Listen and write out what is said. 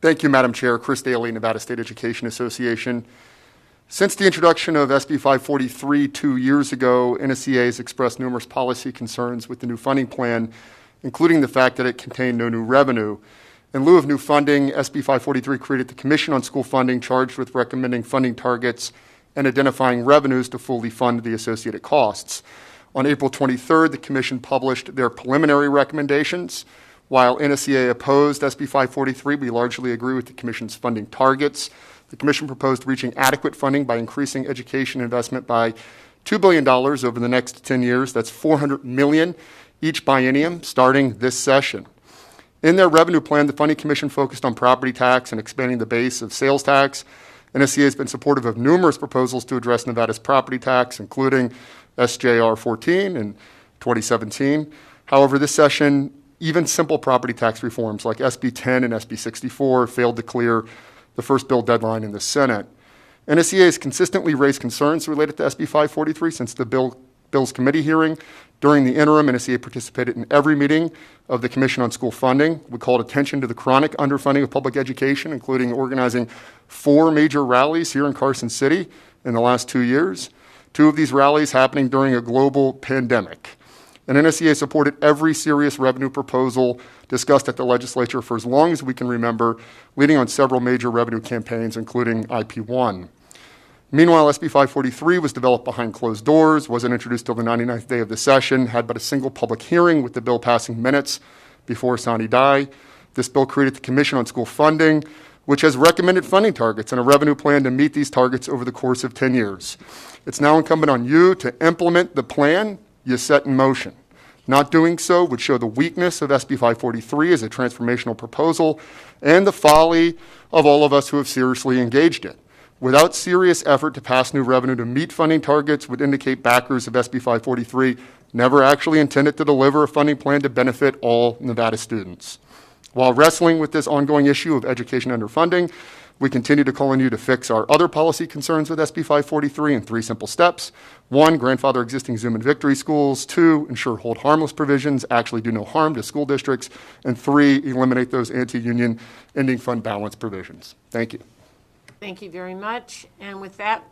Thank you, Madam Chair. Chris Daly, Nevada State Education Association. Since the introduction of SB 543 2 years ago, NSEA has expressed numerous policy concerns with the new funding plan, including the fact that it contained no new revenue. In lieu of new funding, SB 543 created the Commission on School Funding, charged with recommending funding targets and identifying revenues to fully fund the associated costs. On April 23rd, the Commission published their preliminary recommendations. While NSEA opposed SB 543, we largely agree with the Commission's funding targets. The Commission proposed reaching adequate funding by increasing education investment by $2 billion over the next 10 years. That's $400 million each biennium starting this session. In their revenue plan, the Funding Commission focused on property tax and expanding the base of sales tax. NSEA has been supportive of numerous proposals to address Nevada's property tax, including SJR 14 in 2017. However, this session, even simple property tax reforms like SB 10 and SB 64 failed to clear the first bill deadline in the Senate. NSEA has consistently raised concerns related to SB 543 since the bill's committee hearing. During the interim, NSEA participated in every meeting of the Commission on School Funding. We called attention to the chronic underfunding of public education, including organizing 4 major rallies here in Carson City in the last 2 years. 2 of these rallies happening during a global pandemic. And NSEA supported every serious revenue proposal discussed at the legislature for as long as we can remember, leading on several major revenue campaigns, including IP1. Meanwhile, SB 543 was developed behind closed doors, wasn't introduced till the 99th day of the session, had but a single public hearing with the bill passing minutes before sine die. This bill created the Commission on School Funding, which has recommended funding targets and a revenue plan to meet these targets over the course of 10 years. It's now incumbent on you to implement the plan you set in motion. Not doing so would show the weakness of SB 543 as a transformational proposal and the folly of all of us who have seriously engaged it. Without serious effort to pass new revenue to meet funding targets would indicate backers of SB 543 never actually intended to deliver a funding plan to benefit all Nevada students. While wrestling with this ongoing issue of education underfunding, we continue to call on you to fix our other policy concerns with SB 543 in 3 simple steps. 1, grandfather existing Zoom and Victory schools. 2, ensure hold harmless provisions actually do no harm to school districts. And 3, eliminate those anti-union ending fund balance provisions. Thank you. Thank you very much. And with that,